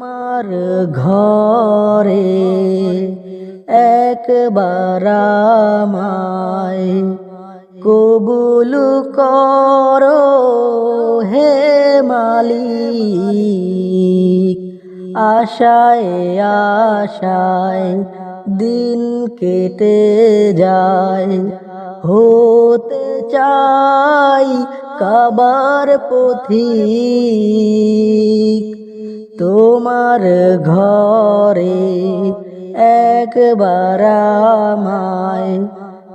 তোমার ঘরে একবার আমায় কবুল করো হে মালিক। আশায় আশায় দিন কেটে যায়, হতে চাই কাবার পথিক। তোমার ঘরে একবার আমায়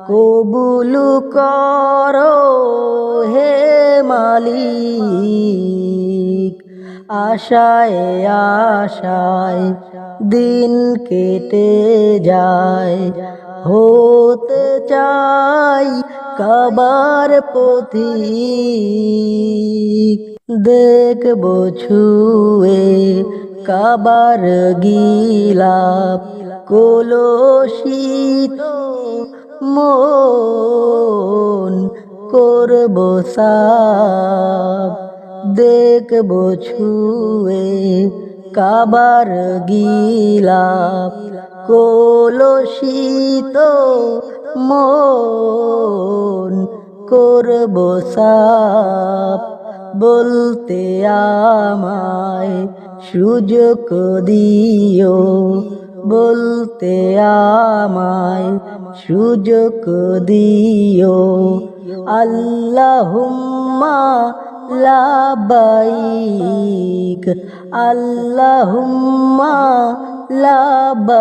কবুল করো হে মালিক। আশায় আশায় দিন কেটে যায়, হতে চাই কাবার পথিক। দেখবো ছুঁয়ে কাবার গিলাপ কলসিত মন করবো সাফ। দেখবো ছুঁয়ে কাবার গিলাপ কলসিত মন করবো সাফ। বলতে আমায় সুযোগ দিও, বলতে আমায় সুযোগ দিও। আল্লাহুম্মা লাব্বাইক, আল্লাহুম্মা লাব্বাইক,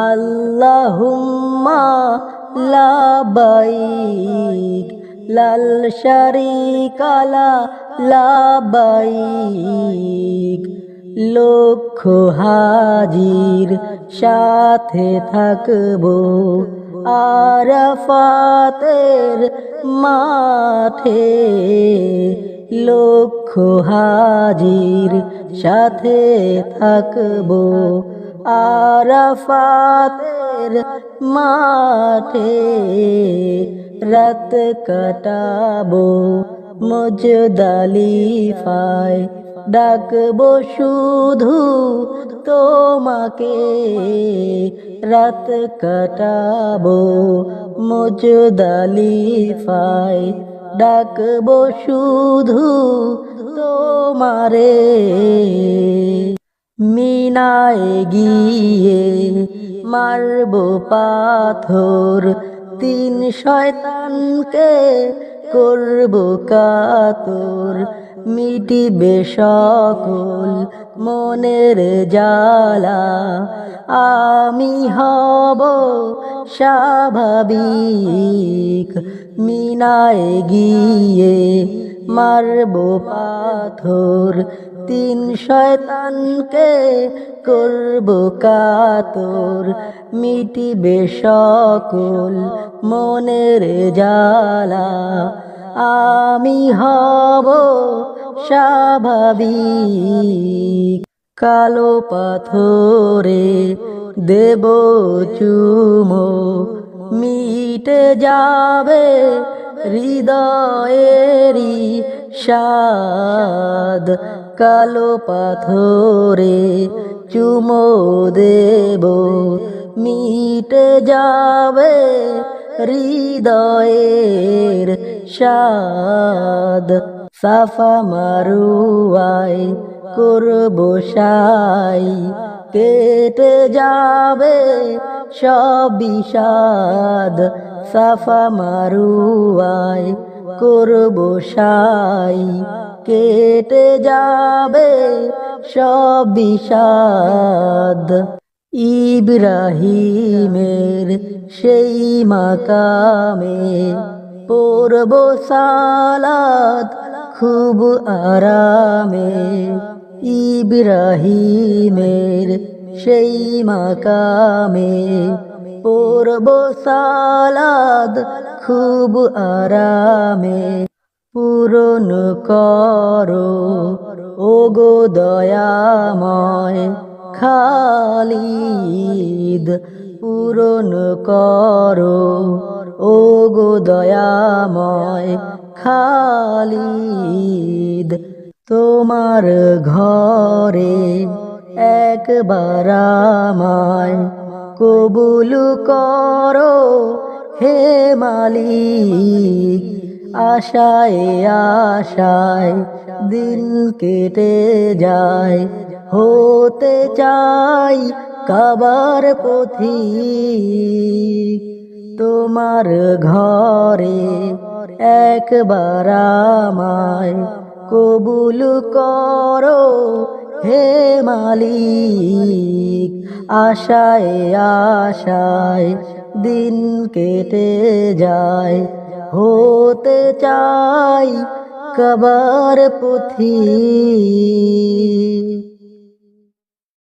আল্লাহুম্মা লাব্বাইক। লাল শারিকা লাব্বাইক। লক্ষ হাজির সাথে থাকবো আরাফাতের মাঠে। লক্ষ হাজির সাথে থাকবো আরাফাতের মাঠে। রাত কাটাবো মুজদালিফায়, ডাকবো শুধু তোমাকে। রাত কাটাবো মুজদালিফায়, ডাকবো শুধু তোমারে। মিনায় গিয়ে মারবো পাথর, তিন শয়তানকে করবো কাতর। মিটিবে সকল মনের জ্বালা, আমি হব স্বাভাবিক। মিনায় গিয়ে মারবো পাথর, তিন শয়তানকে করবো কাতর। মিটিবে সকল মনের জ্বালা, আমি হব স্বাভাবিক। কালো পাথরে দেব চুমো, মিটে যাবে হৃদয়েরই সাদ। কালো পাথরে চুমো দেব, মিটে যাবে হৃদয়ের সাদ। সাফা মারুয়ায় করবো সাই, কেটে যাবে সব বিষাদ। সাফা মারুয়ায় করবো সাই, কেটে যাবে সব বিষাদ। ইব্রাহিমের সেই মাকামে পড়বো সালাত খুব আরামে। ইব্রাহিমের সেই মাকামে পড়বো সালাত খুব আরামে। পূরণ করো ওগো দয়াময় খালিদ, পূরণ করো ওগো দয়াময় খালিদ। তোমার ঘরে একবার আমায় কবুল করো হে মালিক। আশায় আশায় দিন কেটে যায়, হতে চাই কাবার পথিক। তোমার ঘরে একবার আমায় কবুল করো হে মালিক। আশায় আশায় দিন কেটে যায়, হতে চাই কাবার পথিক।